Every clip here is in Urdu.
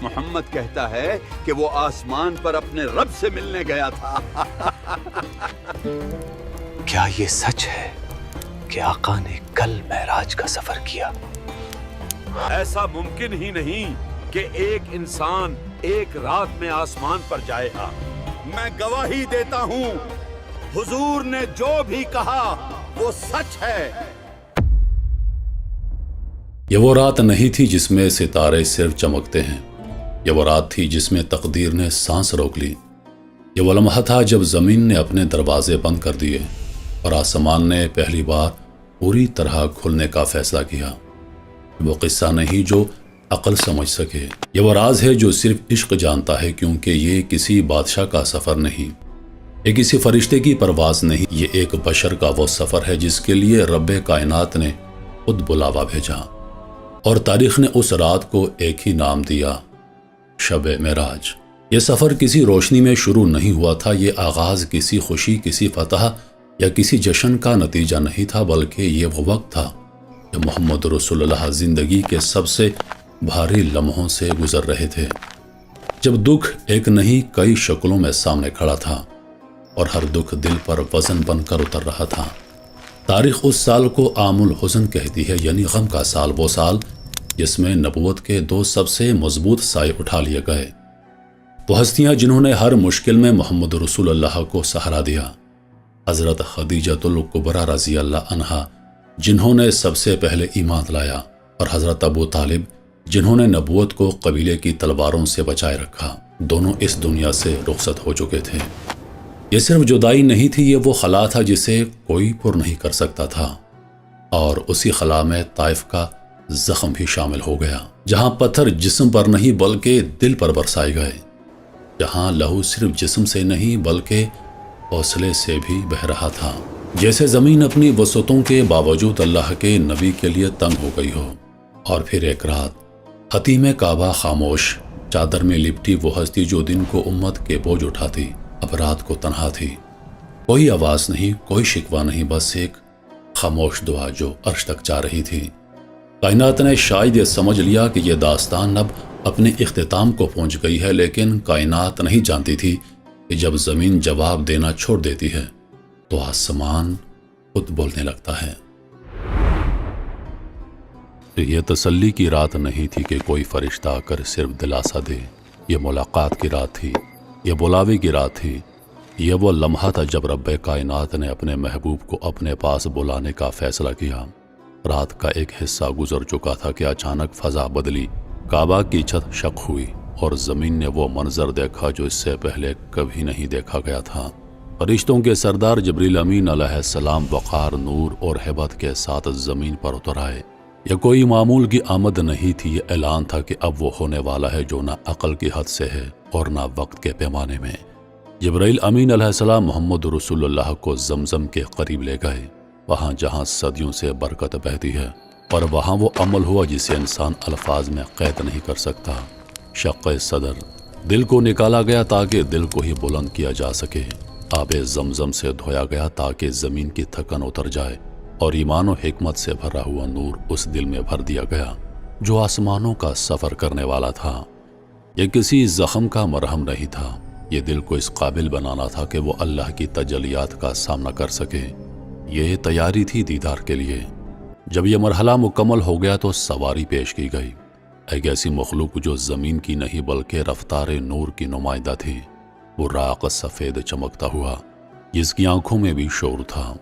محمد کہتا ہے کہ وہ آسمان پر اپنے رب سے ملنے گیا تھا۔ کیا یہ سچ ہے کہ آقا نے کل معراج کا سفر کیا؟ ایسا ممکن ہی نہیں کہ ایک انسان ایک رات میں آسمان پر جائے گا۔ میں گواہی دیتا ہوں حضور نے جو بھی کہا وہ سچ ہے۔ یہ وہ رات نہیں تھی جس میں ستارے صرف چمکتے ہیں، یہ وہ رات تھی جس میں تقدیر نے سانس روک لی۔ یہ وہ لمحہ تھا جب زمین نے اپنے دروازے بند کر دیے اور آسمان نے پہلی بار پوری طرح کھلنے کا فیصلہ کیا۔ وہ قصہ نہیں جو عقل سمجھ سکے، یہ وہ راز ہے جو صرف عشق جانتا ہے، کیونکہ یہ کسی بادشاہ کا سفر نہیں، یہ کسی فرشتے کی پرواز نہیں، یہ ایک بشر کا وہ سفر ہے جس کے لیے رب کائنات نے خود بلاوا بھیجا، اور تاریخ نے اس رات کو ایک ہی نام دیا، شب معراج۔ یہ سفر کسی روشنی میں شروع نہیں ہوا تھا، یہ آغاز کسی خوشی، کسی فتح یا کسی جشن کا نتیجہ نہیں تھا، بلکہ یہ وہ وقت تھا کہ محمد رسول اللہ زندگی کے سب سے بھاری لمحوں سے گزر رہے تھے، جب دکھ ایک نہیں کئی شکلوں میں سامنے کھڑا تھا اور ہر دکھ دل پر وزن بن کر اتر رہا تھا۔ تاریخ اس سال کو عام الحزن کہتی ہے، یعنی غم کا سال، وہ سال جس میں نبوت کے دو سب سے مضبوط سائے اٹھا لیے گئے، وہ ہستیاں جنہوں نے ہر مشکل میں محمد رسول اللہ کو سہارا دیا، حضرت خدیجۃ الکبریٰ رضی اللہ عنہا جنہوں نے سب سے پہلے ایمان لایا، اور حضرت ابو طالب جنہوں نے نبوت کو قبیلے کی تلواروں سے بچائے رکھا۔ دونوں اس دنیا سے رخصت ہو چکے تھے۔ یہ صرف جدائی نہیں تھی، یہ وہ خلا تھا جسے کوئی پر نہیں کر سکتا تھا، اور اسی خلا میں طائف کا زخم بھی شامل ہو گیا، جہاں پتھر جسم پر نہیں بلکہ دل پر برسائے گئے، جہاں لہو صرف جسم سے نہیں بلکہ حوصلے سے بھی بہہ رہا تھا، جیسے زمین اپنی وسعتوں کے باوجود اللہ کے نبی کے لیے تنگ ہو گئی ہو۔ اور پھر ایک رات حتیم کعبہ خاموش، چادر میں لپٹی وہ ہستی جو دن کو امت کے بوجھ اٹھاتی، اب رات کو تنہا تھی، کوئی آواز نہیں، کوئی شکوہ نہیں، بس ایک خاموش دعا جو عرش تک جا رہی تھی۔ کائنات نے شاید یہ سمجھ لیا کہ یہ داستان اب اپنے اختتام کو پہنچ گئی ہے، لیکن کائنات نہیں جانتی تھی کہ جب زمین جواب دینا چھوڑ دیتی ہے تو آسمان خود بولنے لگتا ہے۔ یہ تسلی کی رات نہیں تھی کہ کوئی فرشتہ آ کر صرف دلاسا دے، یہ ملاقات کی رات تھی، یہ بلاوے کی رات تھی، یہ وہ لمحہ تھا جب رب کائنات نے اپنے محبوب کو اپنے پاس بلانے کا فیصلہ کیا۔ رات کا ایک حصہ گزر چکا تھا کہ اچانک فضا بدلی، کعبہ کی چھت شق ہوئی اور زمین نے وہ منظر دیکھا جو اس سے پہلے کبھی نہیں دیکھا گیا تھا۔ فرشتوں کے سردار جبریل امین علیہ السلام وقار، نور اور ہیبت کے ساتھ زمین پر اتر آئے۔ یہ کوئی معمول کی آمد نہیں تھی، یہ اعلان تھا کہ اب وہ ہونے والا ہے جو نہ عقل کی حد سے ہے اور نہ وقت کے پیمانے میں۔ جبرائیل امین علیہ السلام محمد رسول اللہ کو زمزم کے قریب لے گئے، وہاں جہاں صدیوں سے برکت بہتی ہے، اور وہاں وہ عمل ہوا جسے انسان الفاظ میں قید نہیں کر سکتا۔ شق صدر، دل کو نکالا گیا تاکہ دل کو ہی بلند کیا جا سکے، آب زمزم سے دھویا گیا تاکہ زمین کی تھکن اتر جائے، اور ایمان و حکمت سے بھرا ہوا نور اس دل میں بھر دیا گیا جو آسمانوں کا سفر کرنے والا تھا۔ یہ کسی زخم کا مرہم نہیں تھا، یہ دل کو اس قابل بنانا تھا کہ وہ اللہ کی تجلیات کا سامنا کر سکے۔ یہ تیاری تھی دیدار کے لیے۔ جب یہ مرحلہ مکمل ہو گیا تو سواری پیش کی گئی، ایک ایسی مخلوق جو زمین کی نہیں بلکہ رفتار نور کی نمائندہ تھی، براق سفید چمکتا ہوا جس کی آنکھوں میں بھی شعور تھا۔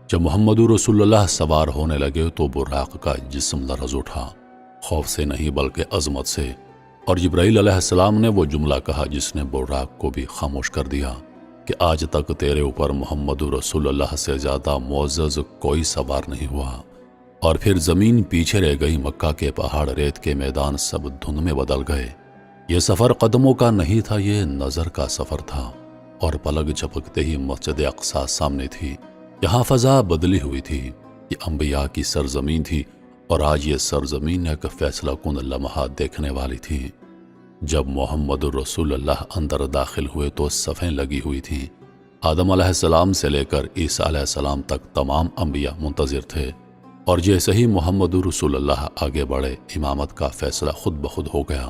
جب محمد رسول اللہ سوار ہونے لگے تو براق کا جسم لرز اٹھا، خوف سے نہیں بلکہ عظمت سے، اور جبرائیل علیہ السلام نے وہ جملہ کہا جس نے براق کو بھی خاموش کر دیا کہ آج تک تیرے اوپر محمد رسول اللہ سے زیادہ معزز کوئی سوار نہیں ہوا۔ اور پھر زمین پیچھے رہ گئی، مکہ کے پہاڑ، ریت کے میدان سب دھند میں بدل گئے۔ یہ سفر قدموں کا نہیں تھا، یہ نظر کا سفر تھا، اور پلک جھپکتے ہی مسجد اقصی سامنے تھی۔ یہاں فضا بدلی ہوئی تھی، یہ انبیاء کی سرزمین تھی، اور آج یہ سرزمین ایک فیصلہ کن لمحہ دیکھنے والی تھی۔ جب محمد رسول اللہ اندر داخل ہوئے تو صفیں لگی ہوئی تھیں، آدم علیہ السلام سے لے کر عیسیٰ علیہ السلام تک تمام انبیاء منتظر تھے، اور جیسے ہی محمد رسول اللہ آگے بڑھے، امامت کا فیصلہ خود بخود ہو گیا۔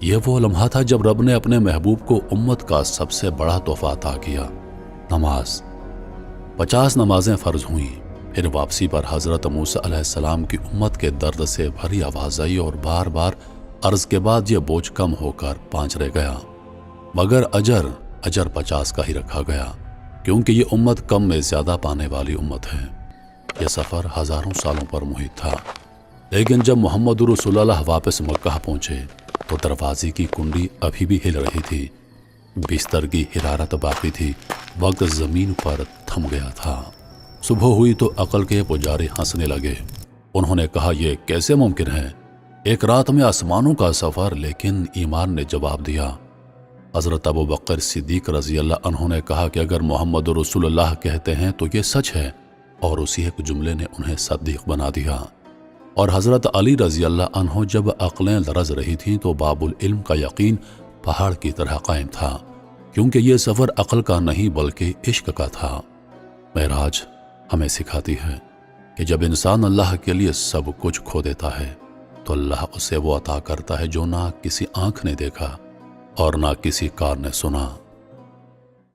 یہ وہ لمحہ تھا جب رب نے اپنے محبوب کو امت کا سب سے بڑا تحفہ عطا کیا، نماز۔ 50 نمازیں فرض ہوئیں، پھر واپسی پر حضرت موسیٰ علیہ السلام کی امت کے درد سے بھری آواز آئی اور بار بار عرض کے بعد یہ بوجھ کم ہو کر 5 رہ گیا، مگر اجر 50 کا ہی رکھا گیا، کیونکہ یہ امت کم میں زیادہ پانے والی امت ہے۔ یہ سفر ہزاروں سالوں پر محیط تھا، لیکن جب محمد رسول اللہ واپس مکہ پہنچے تو دروازے کی کنڈی ابھی بھی ہل رہی تھی، بستر کی حرارت باقی تھی، وقت زمین پر تھم گیا تھا۔ صبح ہوئی تو عقل کے پجاری ہنسنے لگے۔ انہوں نے کہا، یہ کیسے ممکن ہے؟ ایک رات میں آسمانوں کا سفر؟ لیکن ایمان نے جواب دیا۔ حضرت ابوبکر صدیق رضی اللہ عنہ نے کہا کہ اگر محمد رسول اللہ کہتے ہیں تو یہ سچ ہے، اور اسی ایک جملے نے انہیں صدیق بنا دیا۔ اور حضرت علی رضی اللہ عنہ جب عقلیں لرز رہی تھیں تو باب العلم کا یقین پہاڑ کی طرح قائم تھا، کیونکہ یہ سفر عقل کا نہیں بلکہ عشق کا تھا۔ معراج ہمیں سکھاتی ہے کہ جب انسان اللہ کے لیے سب کچھ کھو دیتا ہے تو اللہ اسے وہ عطا کرتا ہے جو نہ کسی آنکھ نے دیکھا اور نہ کسی کان نے سنا۔